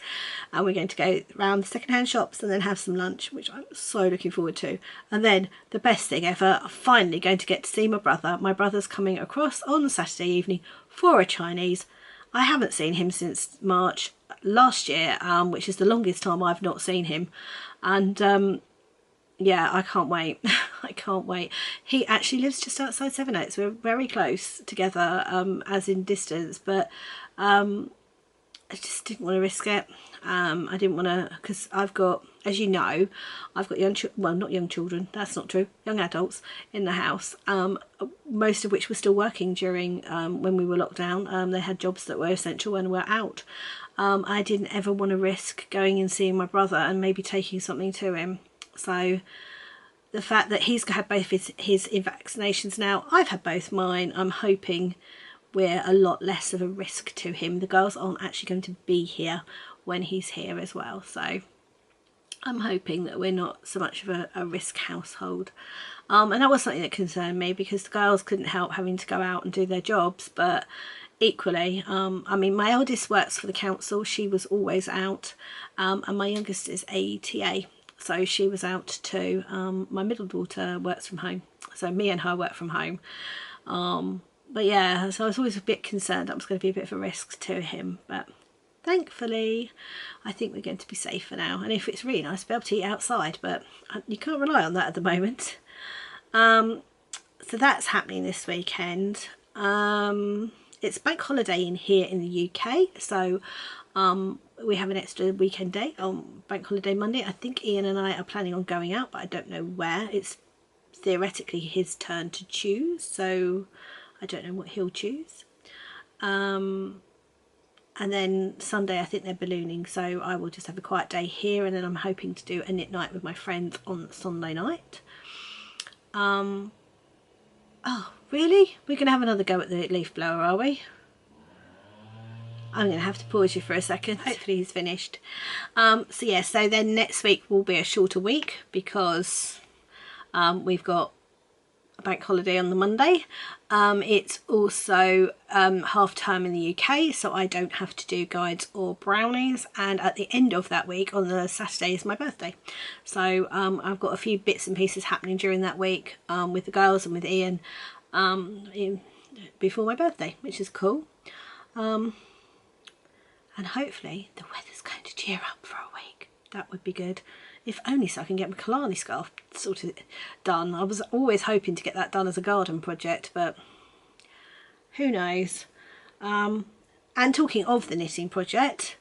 S1: and we're going to go around the second-hand shops and then have some lunch, which I'm so looking forward to. And then the best thing ever, I'm finally going to get to see my brother. My brother's coming across on Saturday evening for a Chinese. I haven't seen him since March last year, which is the longest time I've not seen him, and yeah, I can't wait. I can't wait. He actually lives just outside Sevenoaks. We're very close together, as in distance, but I just didn't want to risk it. I didn't want to, because I've got, as you know, I've got not young children, that's not true, young adults in the house, most of which were still working during when we were locked down. They had jobs that were essential and were out. I didn't ever want to risk going and seeing my brother and maybe taking something to him. So the fact that he's had both his vaccinations now, I've had both mine, I'm hoping we're a lot less of a risk to him. The girls aren't actually going to be here when he's here as well, so I'm hoping that we're not so much of a risk household. And that was something that concerned me, because the girls couldn't help having to go out and do their jobs, but equally, I mean, my eldest works for the council, she was always out, and my youngest is AETA, so she was out too. My middle daughter works from home, so me and her work from home. But yeah, so I was always a bit concerned that was going to be a bit of a risk to him, but thankfully I think we're going to be safer now. And if it's really nice to be able to eat outside, but you can't rely on that at the moment. So that's happening this weekend. It's bank holiday in here in the UK, so we have an extra weekend day on bank holiday Monday. I think Ian and I are planning on going out, but I don't know where. It's theoretically his turn to choose, so I don't know what he'll choose. And then Sunday I think they're ballooning, so I will just have a quiet day here, and then I'm hoping to do a knit night with my friends on Sunday night. Oh, really? We're going to have another go at the leaf blower, are we? I'm going to have to pause you for a second. Hopefully he's finished. So yeah, so then next week will be a shorter week, because we've got a bank holiday on the Monday. It's also half term in the UK, so I don't have to do guides or brownies, and at the end of that week on the Saturday is my birthday, so I've got a few bits and pieces happening during that week with the girls and with Ian before my birthday, which is cool. And hopefully the weather's going to cheer up for a week. That would be good. If only so I can get my Killarney scarf sort of done. I was always hoping to get that done as a garden project, but who knows. And talking of the knitting project,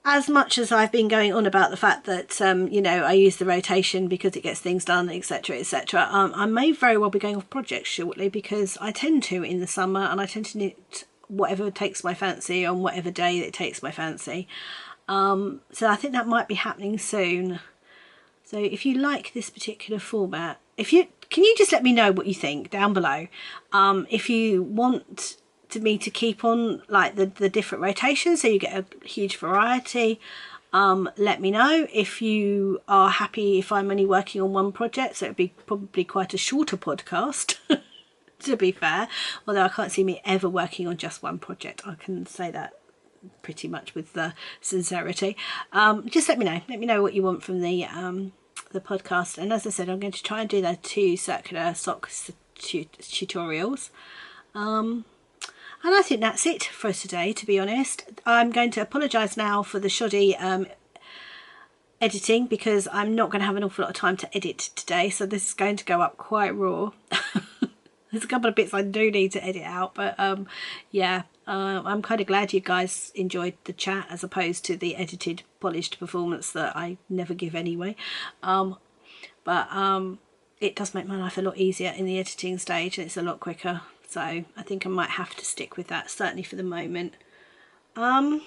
S1: as much as I've been going on about the fact that, you know, I use the rotation because it gets things done, etc, etc, I may very well be going off projects shortly, because I tend to in the summer, and I tend to knit whatever takes my fancy on whatever day it takes my fancy. So I think that might be happening soon. So if you like this particular format, can you just let me know what you think down below. If you want me to keep on like the different rotations, so you get a huge variety, let me know. If you are happy if I'm only working on one project, so it'd be probably quite a shorter podcast to be fair, although I can't see me ever working on just one project, I can say that pretty much with the sincerity. Just let me know what you want from the podcast, and as I said, I'm going to try and do the 2 circular socks tutorials, and I think that's it for today, to be honest. I'm going to apologise now for the shoddy editing, because I'm not going to have an awful lot of time to edit today, so this is going to go up quite raw. There's a couple of bits I do need to edit out, but yeah, I'm kind of glad you guys enjoyed the chat as opposed to the edited, polished performance that I never give anyway. But it does make my life a lot easier in the editing stage, and it's a lot quicker. So I think I might have to stick with that, certainly for the moment. Yeah,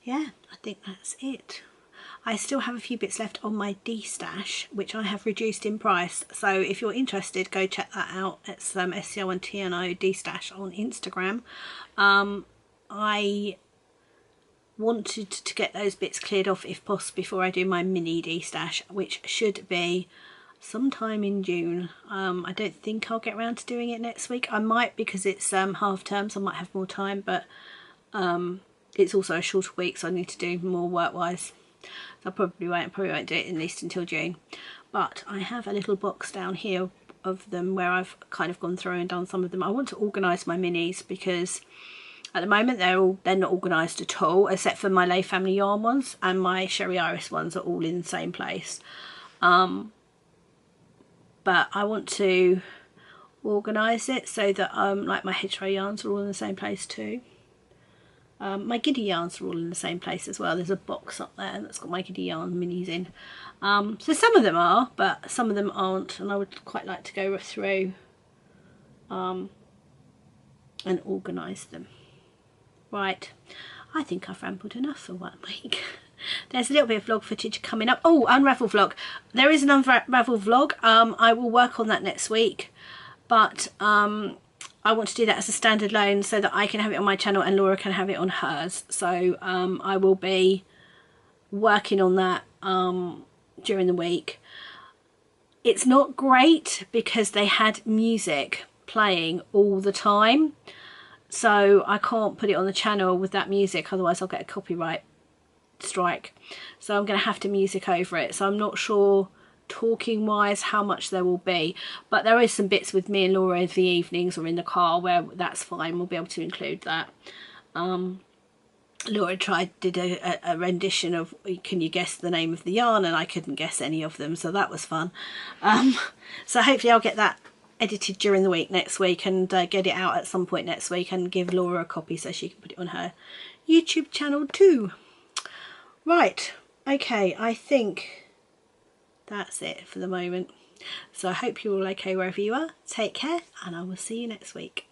S1: I think that's it. I still have a few bits left on my D-stash, which I have reduced in price. So if you're interested, go check that out. It's SCO1TNO D-stash on Instagram. I wanted to get those bits cleared off if possible before I do my mini D-stash, which should be sometime in June. I don't think I'll get around to doing it next week. I might, because it's half term, so I might have more time, but it's also a shorter week, so I need to do more work-wise. So I probably won't do it at least until June. But I have a little box down here of them where I've kind of gone through and done some of them. I want to organise my minis, because at the moment they're not organised at all, except for my Lay Family Yarn ones, and my Sherry Iris ones are all in the same place. But I want to organise it so that like my hedgerow yarns are all in the same place too. My Giddy yarns are all in the same place as well. There's a box up there that's got my Giddy yarn minis in. So some of them are, but some of them aren't, and I would quite like to go through and organise them. Right, I think I've rambled enough for 1 week. there's a little bit of vlog footage coming up. Oh, Unravel vlog. There is an Unravel vlog. I will work on that next week, but I want to do that as a standalone so that I can have it on my channel and Laura can have it on hers. So I will be working on that during the week. It's not great because they had music playing all the time, so I can't put it on the channel with that music, otherwise I'll get a copyright strike. So I'm going to have to music over it. So I'm not sure talking wise how much there will be, but there is some bits with me and Laura in the evenings or in the car where that's fine. We'll be able to include that. Laura did a rendition of Can You Guess the Name of the Yarn, and I couldn't guess any of them, so that was fun. So hopefully I'll get that edited during the week next week and get it out at some point next week and give Laura a copy so she can put it on her YouTube channel too. Right, okay, I think that's it for the moment. So I hope you're all okay wherever you are. Take care, and I will see you next week.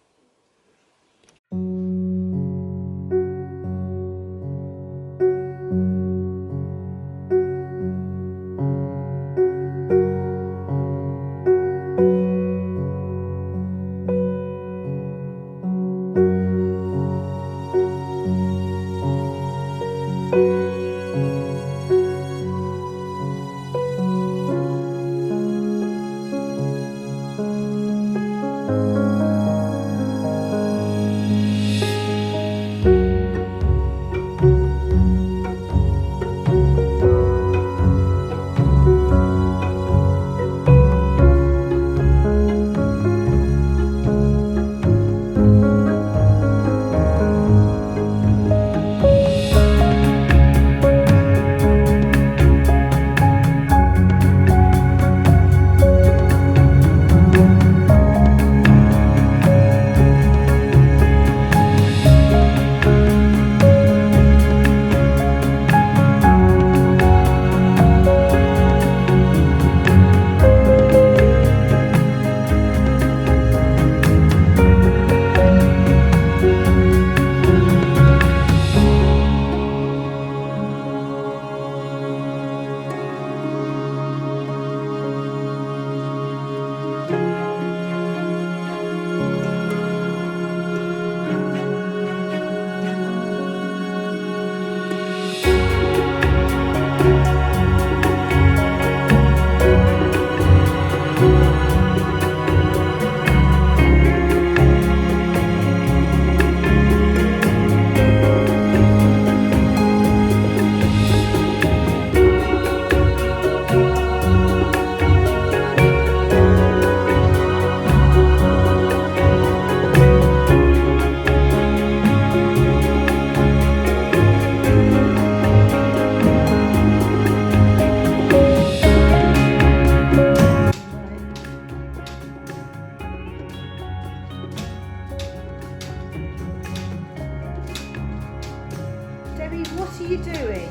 S1: Debbie, what are you doing?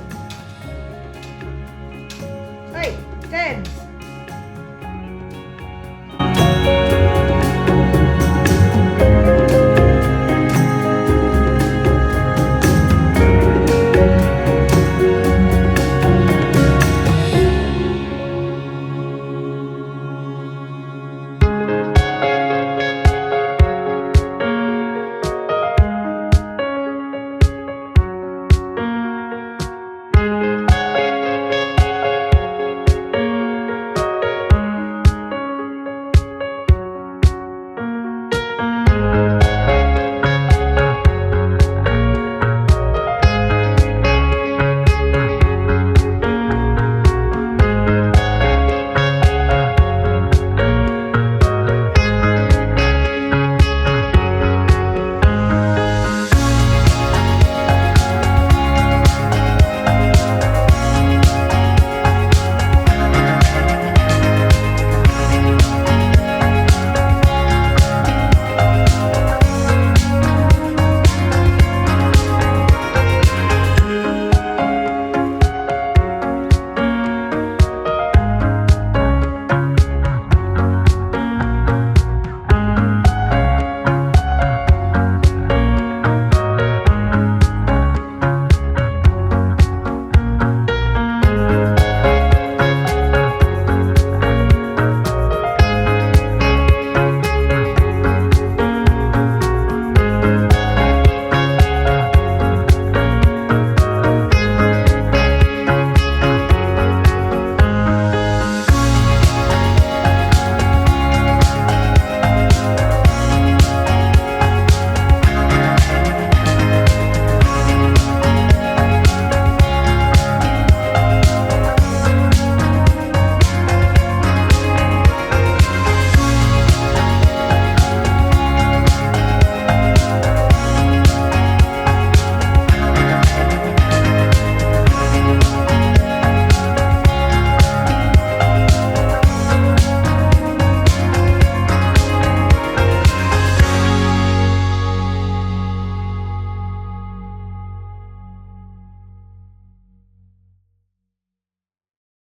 S1: Hey, Debs!